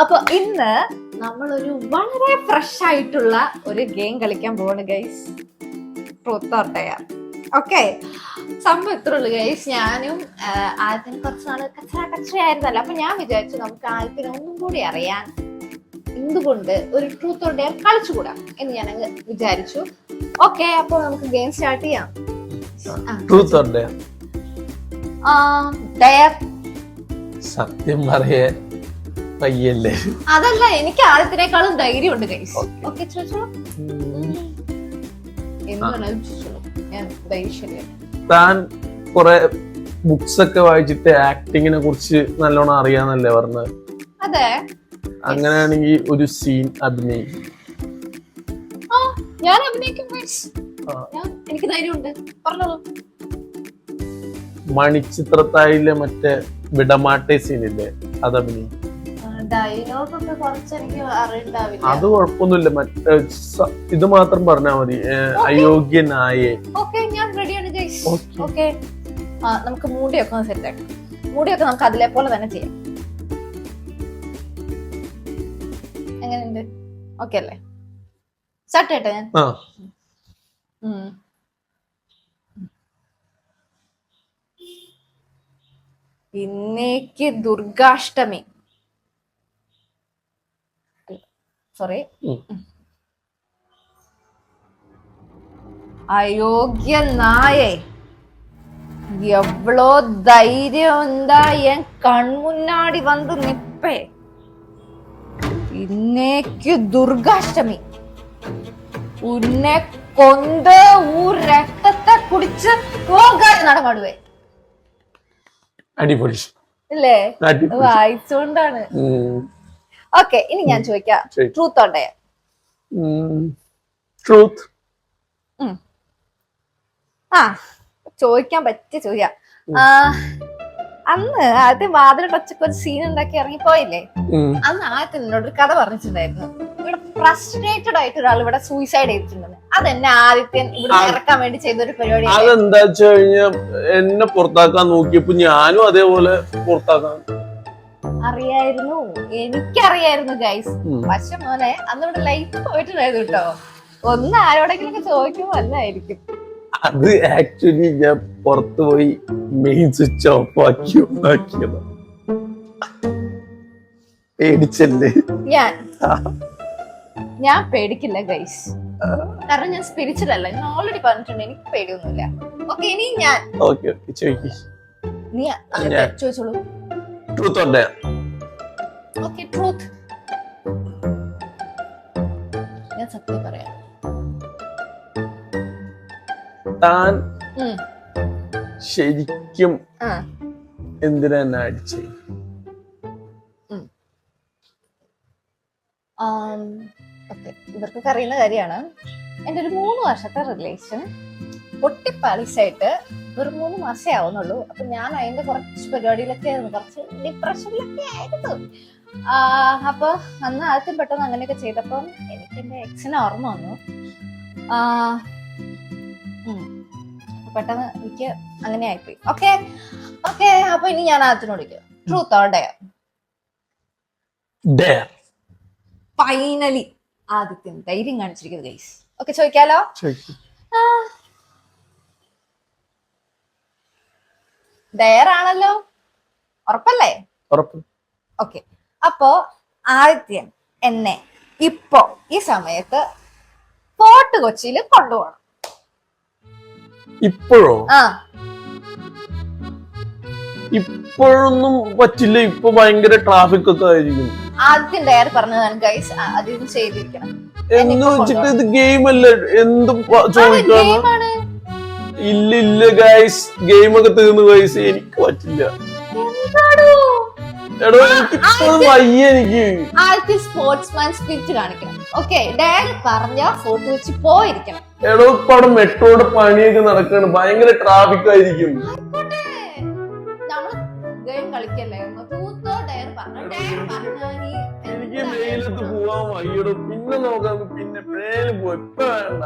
അപ്പൊ ഇന്ന് നമ്മളൊരു വളരെ ഫ്രഷ് ആയിട്ടുള്ള ഒരു ഗെയിം കളിക്കാൻ പോവാണ് guys. Truth or dare. Okay, സംഭവം ഇത്ര ഉള്ളു ഗൈസ്. ഞാനും ആദ്യത്തിന് കുറച്ച് നാള് കച്ചറയായിരുന്നല്ലോ. അപ്പൊ ഞാൻ വിചാരിച്ചു നമുക്ക് ആദ്യത്തിന് ഒന്നും കൂടി അറിയാൻ എന്തുകൊണ്ട് ഒരു ട്രൂത്ത് ഓർ ഡെയർ കളിച്ചുകൂടാം എന്ന് ഞാൻ അങ്ങ് വിചാരിച്ചു. ഓക്കെ, അപ്പൊ നമുക്ക് ഗെയിം സ്റ്റാർട്ട് ചെയ്യാം. Truth or dare? ഡെയർ. സത്യം പറയേ പയ്യല്ലേ? അതല്ല, എനിക്ക് ആദ്യത്തിനേക്കാളും ധൈര്യമുണ്ട് ഗൈസ്. ഓക്കെ, ചോദിച്ചോ. താൻ കൊറേ ബുക്സ് ഒക്കെ വായിച്ചിട്ട് ആക്ടിങ്ങിനെ കുറിച്ച് നല്ലോണം അറിയാന്നല്ലേ പറഞ്ഞത്? അതെ. അങ്ങനെയാണെങ്കിൽ ഒരു സീൻ അഭിനയിക്കും. ഞാൻ അഭിനയിക്കും. എനിക്ക് ധൈര്യമുണ്ട്, പറഞ്ഞോളൂ. മണിച്ചിത്രത്താഴിലെ മറ്റേ വിടമാട്ടെ സീനില്ലേ, അത് അഭിനയിക്കും. അത് കുഴപ്പമൊന്നുമില്ല, മറ്റേ ഇത് മാത്രം പറഞ്ഞാ മതി. അയോഗ്യനായേ. നമുക്ക് മൂടിയൊക്കെ ഒന്ന് സെറ്റ് ആക്കാം. മൂടിയൊക്കെ നമുക്ക് അതിലെ പോലെ തന്നെ ചെയ്യാം. എങ്ങനെയുണ്ട്? ഓക്കെ അല്ലേ? സ്റ്റാർട്ട് ചെയ്യട്ടെ ഞാൻ? ഇന്നേക്ക് ദുർഗാഷ്ടമി. സോറി, അയോഗ്യ നായേ, എവ്വളോ ധൈര്യം എന്താ എൻ കൺമുന്നാടി വന്ന് നിപ്പേ. ഇന്നേക്ക് ദുർഗാഷ്ടമി. ഉന്നെ കൊന്ത് രക്തത്തെ കുടിച്ച് പോകാൻ നടമാടുവേ. അടിപൊളി അല്ലേ? വായിച്ചോണ്ടാണ്. ഓക്കെ, ഇനി ഞാൻ ചോദിക്കാം, ട്രൂത്ത് ഓർ ഡെയർ? ട്രൂത്ത്. ചോദിക്കാൻ പറ്റിയ ചോദ്യം. അന്ന് ആദ്യം വാതിൽ ടച്ചൊക്കെ ഒരു സീൻ ഉണ്ടാക്കി ഇറങ്ങിപ്പോയില്ലേ? അന്ന് ആദ്യത്തെ എന്നോട് ഒരു കഥ പറഞ്ഞിട്ടുണ്ടായിരുന്നു. ഇവിടെ ഫ്രസ്ട്രേറ്റഡ് ആയിട്ട് ഒരാൾ ഇവിടെ സൂയിസൈഡ് ചെയ്തിട്ടുണ്ടെന്ന്. അതെന്നെ ആദിത്യൻ ഇവിടെ ഇറക്കാൻ വേണ്ടി ചെയ്ത ഒരു പരിപാടി. അതെന്താ വെച്ച് കഴിഞ്ഞാൽ എന്നെ പുറത്താക്കാൻ നോക്കിയപ്പോ ഞാനും അതേപോലെ പുറത്താക്കാൻ അറിയായിരുന്നു. എനിക്കറിയായിരുന്നു ഗൈസ്. പക്ഷെ മോനെ അന്നിവിടെ ലൈറ്റ് പോയിട്ടുണ്ടായിരുന്നു കേട്ടോ. ഒന്ന് ആരോടെങ്കിലും ചോദിക്കുമ്പോ അല്ലായിരിക്കും. അത് ആക്ച്വലി ഞാൻ പുറത്തു പോയി മെയിൻ സ്വിച്ച് ഓഫ് ആക്കിയത്. പേടിച്ചല്ലേ? ഞാൻ പേടിക്കില്ല ഗൈസ്, കാരണം ഞാൻ സ്പിരിച്വൽ അല്ല. ഞാൻ ഓൾറെഡി പറഞ്ഞിട്ടുണ്ട്, എനിക്ക് പേടിയൊന്നുമില്ല. ഓക്കെ, ഇനി ഞാൻ നീ ചോദിച്ചോളൂ. Truth or dare? Okay, truth. ഞാൻ സത്യം പറയാം. താൻ ശരിക്കും എന്തിനാ എന്നെ അടിച്ചേ? ഇവർക്കൊക്കെ അറിയുന്ന കാര്യമാണ്. എൻ്റെ ഒരു 3 വർഷത്തെ റിലേഷൻ പൊട്ടിപ്പാളിസായിട്ട് ഒരു 3 മാസേ ആവുന്നുള്ളൂ. അപ്പൊ ഞാൻ അതിന്റെ കുറച്ച് പരിപാടിയിലൊക്കെ ആയിരുന്നു, കുറച്ച് ഡിപ്രഷനിലൊക്കെ ആയിരുന്നു. അപ്പൊ അന്ന് ആദ്യം പെട്ടെന്ന് അങ്ങനെയൊക്കെ ചെയ്തപ്പം എനിക്ക് എന്റെ എക്സിനെ ഓർമ്മ വന്നു. പെട്ടെന്ന് എനിക്ക് അങ്ങനെ ആയിപ്പോയി. ഓക്കെ ഓക്കെ, അപ്പൊ ഇനി ഞാൻ ആദ്യത്തിനോട് ചോദിക്കാം, truth or dare? Dare. Finally Adithyan ധൈര്യം കാണിച്ചിരിക്കുന്നത് ഗൈസ്. ഓക്കെ, ചോദിക്കാലോ? ഡെയർ ആണല്ലോ, ഉറപ്പല്ലേ? ഓക്കെ, അപ്പോ ആദിത്യൻ എന്നെ ഇപ്പോ ഈ സമയത്ത് ഫോർട്ട് കൊച്ചിയിൽ കൊണ്ടുപോകണം. ഇപ്പോഴോ? ഇപ്പോഴൊന്നും പറ്റില്ല, ഇപ്പൊ ഭയങ്കര ട്രാഫിക് ഒക്കെ ആയിരിക്കും. ആദ്യം ഡെയർ പറഞ്ഞതാണ് ഗൈസ്, അതിന് ചെയ്തിരിക്കണം. എന്ന് വെച്ചിട്ട് ഇത് ഗെയിം അല്ലേ? എന്തും ചോദിക്കാണ്. ഇല്ല ഗൈസ്, ഗെയിം ഒക്കെ തീർന്നു ഗൈസ്, എനിക്ക് പറ്റില്ല. എടോ എനിക്ക് വയ്യ. എനിക്ക് സ്പോർട്സ്മാൻ സ്പിരിറ്റ് കാണിക്കണം. ഓക്കെ, ഡെയർ പറഞ്ഞ ഫോർട്ട് വെച്ച് പോയിരിക്കണം. എടോ ഇപ്പൊ അവിടെ മെട്രോയുടെ പണിയൊക്കെ നടക്കാണ്, ഭയങ്കര ട്രാഫിക് ആയിരിക്കും. എനിക്ക് വെയിലത്ത് പോവാൻ വയ്യടോ, പിന്നെ നോക്കാം, പിന്നെ പേര് പോയി. ഇപ്പൊ വേണ്ട.